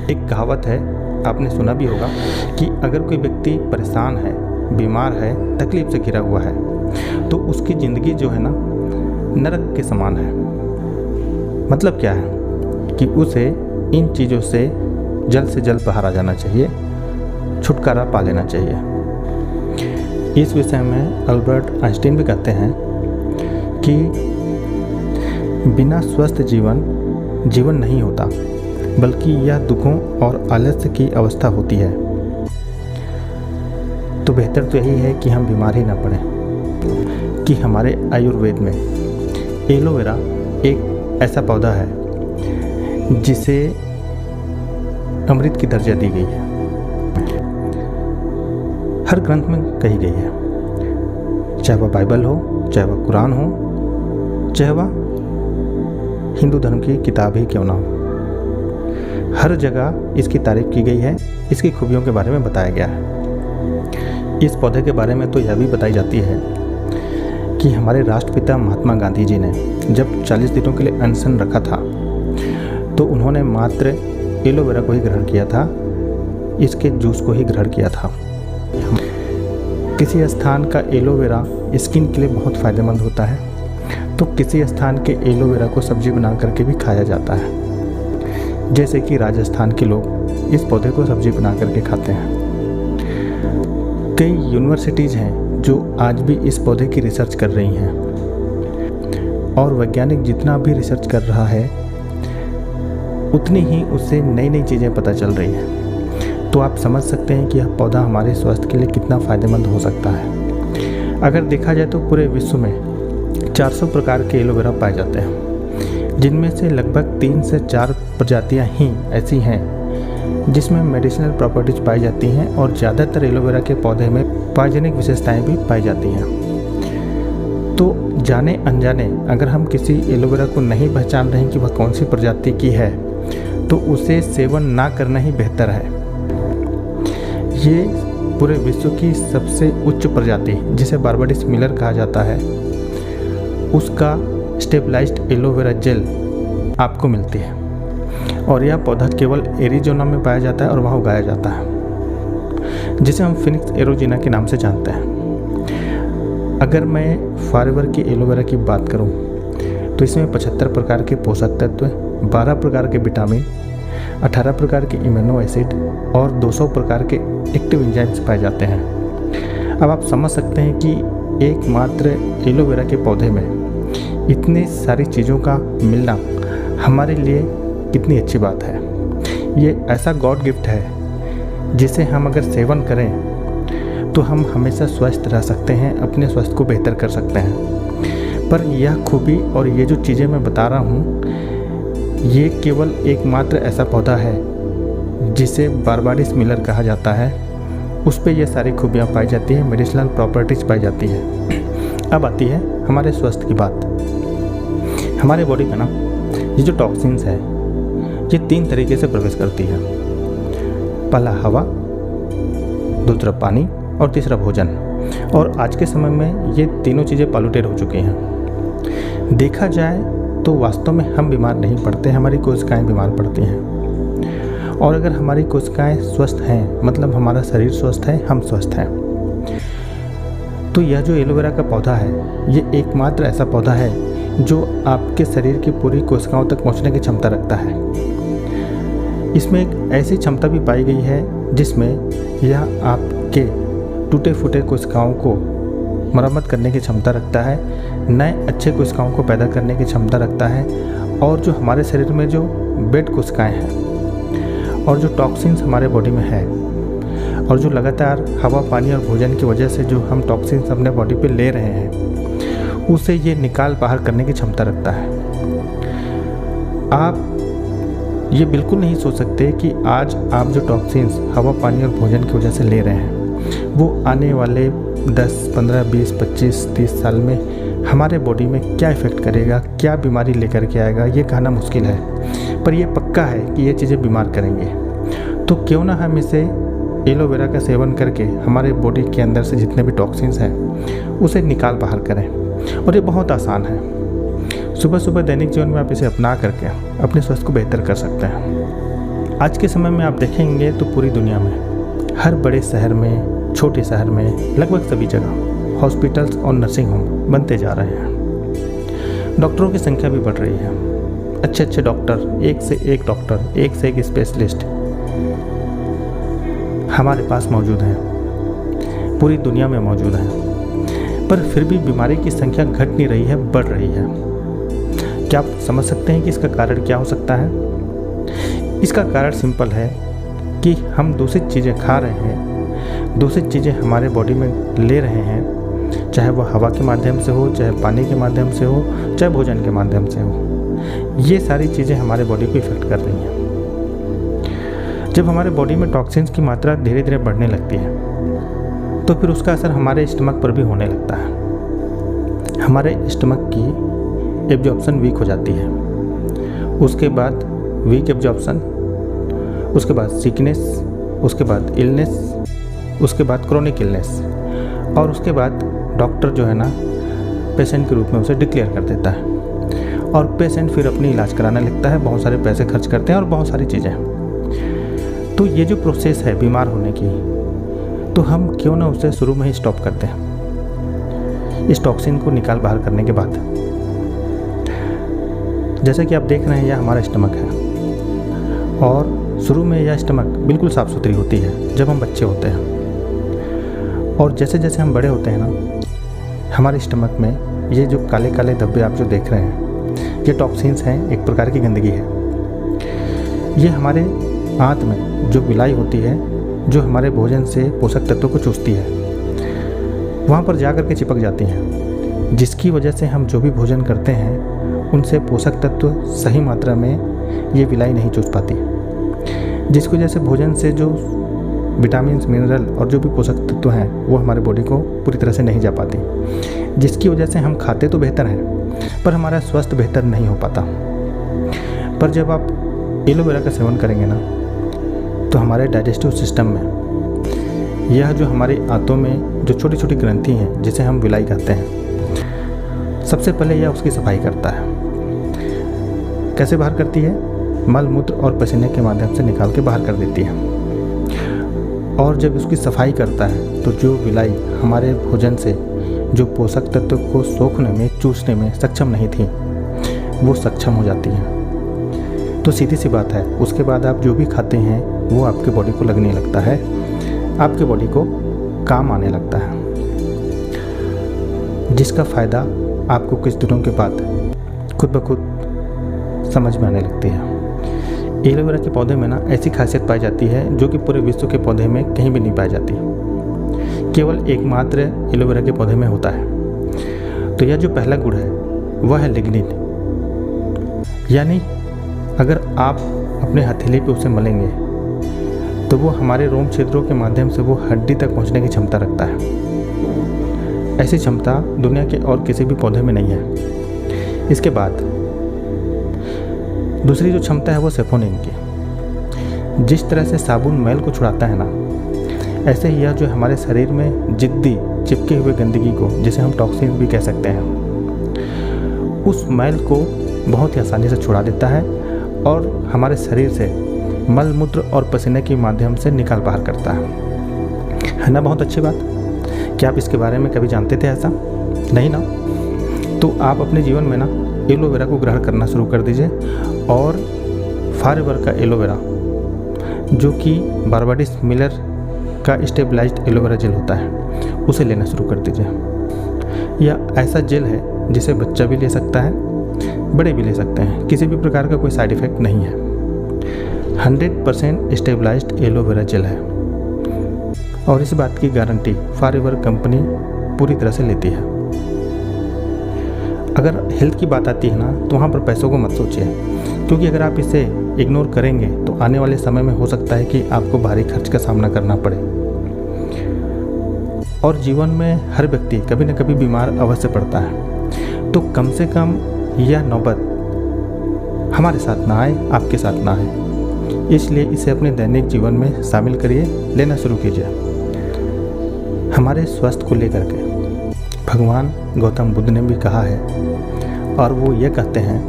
एक कहावत है, आपने सुना भी होगा कि अगर कोई व्यक्ति परेशान है, बीमार है, तकलीफ से घिरा हुआ है तो उसकी ज़िंदगी जो है ना नरक के समान है। मतलब क्या है कि उसे इन चीज़ों से जल्द बाहर आ जाना चाहिए, छुटकारा पा लेना चाहिए। इस विषय में अल्बर्ट आइंस्टीन भी कहते हैं कि बिना स्वस्थ जीवन नहीं होता, बल्कि यह दुखों और आलस्य की अवस्था होती है। तो बेहतर तो यही है कि हम बीमार ही ना पड़ें। कि हमारे आयुर्वेद में एलोवेरा एक ऐसा पौधा है जिसे अमृत की दर्जा दी गई है, हर ग्रंथ में कही गई है, चाहे वह बाइबल हो, चाहे वह कुरान हो, चाहे वह हिंदू धर्म की किताब ही क्यों ना हो। हर जगह इसकी तारीफ की गई है, इसकी खूबियों के बारे में बताया गया है। इस पौधे के बारे में तो यह भी बताई जाती है कि हमारे राष्ट्रपिता महात्मा गांधी जी ने जब 40 दिनों के लिए अनशन रखा था तो उन्होंने मात्र एलोवेरा को ही ग्रहण किया था, इसके जूस को ही ग्रहण किया था। किसी स्थान का एलोवेरा स्किन के लिए बहुत फ़ायदेमंद होता है, तो किसी स्थान के एलोवेरा को सब्जी बना करके भी खाया जाता है। जैसे कि राजस्थान के लोग इस पौधे को सब्जी बना करके खाते हैं। कई यूनिवर्सिटीज़ हैं जो आज भी इस पौधे की रिसर्च कर रही हैं, और वैज्ञानिक जितना भी रिसर्च कर रहा है उतनी ही उससे नई नई चीज़ें पता चल रही हैं। तो आप समझ सकते हैं कि यह पौधा हमारे स्वास्थ्य के लिए कितना फ़ायदेमंद हो सकता है। अगर देखा जाए तो पूरे विश्व में 400 प्रकार के एलोवेरा पाए जाते हैं, जिनमें से लगभग 3 से 4 प्रजातियां ही ऐसी हैं जिसमें मेडिसिनल प्रॉपर्टीज पाई जाती हैं, और ज़्यादातर एलोवेरा के पौधे में पॉइजनिक विशेषताएं भी पाई जाती हैं। तो जाने अनजाने अगर हम किसी एलोवेरा को नहीं पहचान रहे हैं कि वह कौन सी प्रजाति की है, तो उसे सेवन ना करना ही बेहतर है। ये पूरे विश्व की सबसे उच्च प्रजाति, जिसे बारबाडीज मिलर कहा जाता है, उसका स्टेबलाइज्ड एलोवेरा जेल आपको मिलती है, और यह पौधा केवल एरिजोना में पाया जाता है और वहाँ उगाया जाता है, जिसे हम फिनिक्स एरोजिना के नाम से जानते हैं। अगर मैं फॉरएवर की एलोवेरा की बात करूं तो इसमें 75 प्रकार के पोषक तत्व, 12 प्रकार के विटामिन, 18 प्रकार के इम्यूनो एसिड और 200 प्रकार के एक्टिव एंजाइम्स पाए जाते हैं। अब आप समझ सकते हैं कि एकमात्र एलोवेरा के पौधे में इतनी सारी चीज़ों का मिलना हमारे लिए कितनी अच्छी बात है। ये ऐसा गॉड गिफ्ट है जिसे हम अगर सेवन करें तो हम हमेशा स्वस्थ रह सकते हैं, अपने स्वास्थ्य को बेहतर कर सकते हैं। पर यह खूबी और ये जो चीज़ें मैं बता रहा हूँ, ये केवल एकमात्र ऐसा पौधा है जिसे बारबाडीज मिलर कहा जाता है, उस पर यह सारी खूबियाँ पाई जाती हैं, मेडिसिनल प्रॉपर्टीज़ पाई जाती है। अब आती है हमारे स्वास्थ्य की बात। हमारे बॉडी में ना ये जो टॉक्सिन्स है ये 3 तरीके से प्रवेश करती है। पहला हवा, दूसरा पानी और तीसरा भोजन। और आज के समय में ये तीनों चीज़ें पॉल्यूटेड हो चुकी हैं। देखा जाए तो वास्तव में हम बीमार नहीं पड़ते, हमारी कोशिकाएं बीमार पड़ती हैं। और अगर हमारी कोशिकाएं स्वस्थ हैं, मतलब हमारा शरीर स्वस्थ है, हम स्वस्थ हैं। तो यह जो एलोवेरा का पौधा है, ये एकमात्र ऐसा पौधा है जो आपके शरीर की पूरी कोशिकाओं तक पहुंचने की क्षमता रखता है। इसमें एक ऐसी क्षमता भी पाई गई है जिसमें यह आपके टूटे फूटे कोशिकाओं को मरम्मत करने की क्षमता रखता है, नए अच्छे कोशिकाओं को पैदा करने की क्षमता रखता है, और जो हमारे शरीर में जो बेड कोशिकाएं हैं और जो टॉक्सिन्स हमारे बॉडी में है, और जो लगातार हवा, पानी और भोजन की वजह से जो हम टॉक्सिन्स अपने बॉडी पे ले रहे हैं, उसे ये निकाल बाहर करने की क्षमता रखता है। आप ये बिल्कुल नहीं सोच सकते कि आज आप जो टॉक्सिन्स हवा, पानी और भोजन की वजह से ले रहे हैं, वो आने वाले 10, 15, 20, 25, 30 साल में हमारे बॉडी में क्या इफ़ेक्ट करेगा, क्या बीमारी लेकर के आएगा, ये कहना मुश्किल है। पर यह पक्का है कि ये चीज़ें बीमार करेंगे। तो क्यों ना हम इसे एलोवेरा का सेवन करके हमारे बॉडी के अंदर से जितने भी टॉक्सिन्स हैं उसे निकाल बाहर करें। और ये बहुत आसान है। सुबह सुबह दैनिक जीवन में आप इसे अपना करके अपने स्वास्थ्य को बेहतर कर सकते हैं। आज के समय में आप देखेंगे तो पूरी दुनिया में हर बड़े शहर में, छोटे शहर में, लगभग सभी जगह हॉस्पिटल्स और नर्सिंग होम बनते जा रहे हैं। डॉक्टरों की संख्या भी बढ़ रही है। अच्छे अच्छे डॉक्टर, एक से एक डॉक्टर, एक से एक स्पेशलिस्ट हमारे पास मौजूद हैं, पूरी दुनिया में मौजूद हैं। पर फिर भी बीमारी की संख्या घट नहीं रही है, बढ़ रही है। क्या आप समझ सकते हैं कि इसका कारण क्या हो सकता है? इसका कारण सिंपल है कि हम दूषित चीज़ें खा रहे हैं, दूषित चीज़ें हमारे बॉडी में ले रहे हैं, चाहे वह हवा के माध्यम से हो, चाहे पानी के माध्यम से हो, चाहे भोजन के माध्यम से हो। ये सारी चीज़ें हमारे बॉडी को इफ़ेक्ट कर रही हैं। जब हमारे बॉडी में टॉक्सिन्स की मात्रा धीरे धीरे बढ़ने लगती है तो फिर उसका असर हमारे स्टमक पर भी होने लगता है। हमारे स्टमक की एब्जॉर्प्शन वीक हो जाती है, उसके बाद वीक एब्जॉर्प्शन, उसके बाद सिकनेस, उसके बाद इलनेस, उसके बाद क्रोनिक इलनेस, और उसके बाद डॉक्टर जो है ना पेशेंट के रूप में उसे डिक्लेयर कर देता है और पेशेंट फिर अपनी इलाज कराने लगता है, बहुत सारे पैसे खर्च करते हैं और बहुत सारी चीज़ें। तो ये जो प्रोसेस है बीमार होने की, तो हम क्यों ना उसे शुरू में ही स्टॉप कर दें इस टॉक्सिन को निकाल बाहर करने के बाद। जैसे कि आप देख रहे हैं यह हमारा स्टमक है और शुरू में यह स्टमक बिल्कुल साफ़ सुथरी होती है जब हम बच्चे होते हैं, और जैसे जैसे हम बड़े होते हैं ना, हमारे स्टमक में ये जो काले काले धब्बे आप जो देख रहे हैं, ये टॉक्सिन्स हैं, एक प्रकार की गंदगी है। ये हमारे आंत में जो विलाई होती है, जो हमारे भोजन से पोषक तत्वों को चूसती है, वहाँ पर जा कर के चिपक जाती हैं, जिसकी वजह से हम जो भी भोजन करते हैं उनसे पोषक तत्व सही मात्रा में ये विलाई नहीं चूस पाती, जिसकी वजह से भोजन से जो विटामिन, मिनरल और जो भी पोषक तत्व हैं वो हमारे बॉडी को पूरी तरह से नहीं जा पाती, जिसकी वजह से हम खाते तो बेहतर हैं पर हमारा स्वास्थ्य बेहतर नहीं हो पाता। पर जब आप एलोवेरा का सेवन करेंगे ना, तो हमारे डाइजेस्टिव सिस्टम में यह जो हमारी आंतों में जो छोटी छोटी ग्रंथि हैं जिसे हम विलाई कहते हैं, सबसे पहले यह उसकी सफाई करता है। कैसे बाहर करती है? मल मूत्र और पसीने के माध्यम से निकाल के बाहर कर देती है। और जब उसकी सफाई करता है तो जो विलाई हमारे भोजन से जो पोषक तत्व को सोखने में, चूसने में सक्षम नहीं थी, वो सक्षम हो जाती है। तो सीधी सी बात है, उसके बाद आप जो भी खाते हैं वो आपके बॉडी को लगने लगता है, आपके बॉडी को काम आने लगता है, जिसका फ़ायदा आपको कुछ दिनों के बाद खुद ब खुद समझ में आने लगती है। एलोवेरा के पौधे में ना ऐसी खासियत पाई जाती है जो कि पूरे विश्व के पौधे में कहीं भी नहीं पाई जाती, केवल एकमात्र एलोवेरा के पौधे में होता है। तो यह जो पहला गुण है वह है लिग्निन, यानी अगर आप अपने हथेली पे उसे मलेंगे तो वो हमारे रोम छिद्रों के माध्यम से वो हड्डी तक पहुंचने की क्षमता रखता है। ऐसी क्षमता दुनिया के और किसी भी पौधे में नहीं है। इसके बाद दूसरी जो क्षमता है वो सेफोनिन की। जिस तरह से साबुन मैल को छुड़ाता है ना, ऐसे ही यह जो हमारे शरीर में जिद्दी चिपके हुए गंदगी को, जिसे हम टॉक्सिन भी कह सकते हैं, उस मैल को बहुत ही आसानी से छुड़ा देता है और हमारे शरीर से मल मूत्र और पसीने के माध्यम से निकाल बाहर करता है ना। बहुत अच्छी बात। क्या आप इसके बारे में कभी जानते थे ऐसा? नहीं ना। तो आप अपने जीवन में ना एलोवेरा को ग्रहण करना शुरू कर दीजिए और फॉरएवर का एलोवेरा, जो कि बारबाडिस मिलर का स्टेबलाइज्ड एलोवेरा जेल होता है, उसे लेना शुरू कर दीजिए। यह ऐसा जेल है जिसे बच्चा भी ले सकता है, बड़े भी ले सकते हैं, किसी भी प्रकार का कोई साइड इफ़ेक्ट नहीं है। 100% स्टेबलाइज्ड एलोवेरा जेल है और इस बात की गारंटी फॉरएवर कंपनी पूरी तरह से लेती है। अगर हेल्थ की बात आती है ना, तो वहाँ पर पैसों को मत सोचिए, क्योंकि अगर आप इसे इग्नोर करेंगे तो आने वाले समय में हो सकता है कि आपको भारी खर्च का सामना करना पड़े। और जीवन में हर व्यक्ति कभी न कभी बीमार अवश्य पड़ता है, तो कम से कम यह नौबत हमारे साथ ना आए, आपके साथ ना आए, इसलिए इसे अपने दैनिक जीवन में शामिल करिए, लेना शुरू कीजिए। हमारे स्वास्थ्य को लेकर के भगवान गौतम बुद्ध ने भी कहा है, और वो ये कहते हैं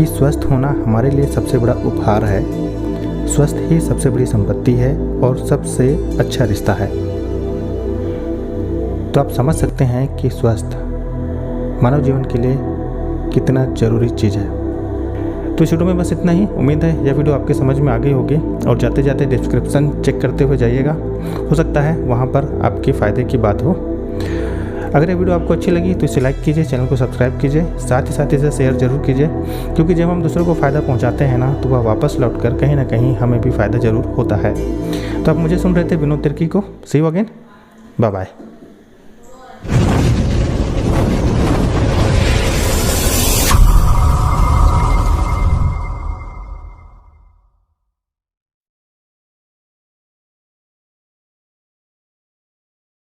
कि स्वस्थ होना हमारे लिए सबसे बड़ा उपहार है। स्वस्थ ही सबसे बड़ी संपत्ति है और सबसे अच्छा रिश्ता है। तो आप समझ सकते हैं कि स्वस्थ मानव जीवन के लिए कितना ज़रूरी चीज़ है। तो इस वीडियो में बस इतना ही। उम्मीद है यह वीडियो आपके समझ में आ गई होगी और जाते जाते डिस्क्रिप्शन चेक करते हुए जाइएगा, हो सकता है वहाँ पर आपके फ़ायदे की बात हो। अगर ये वीडियो आपको अच्छी लगी तो इसे लाइक कीजिए, चैनल को सब्सक्राइब कीजिए, साथ ही साथ इसे शेयर जरूर कीजिए, क्योंकि जब हम दूसरों को फ़ायदा पहुंचाते हैं ना तो वह वापस लौटकर कहीं ना कहीं हमें भी फ़ायदा ज़रूर होता है। तो आप मुझे सुन रहे थे विनोद तिर्की को। सी यू अगेन, बाय बाय।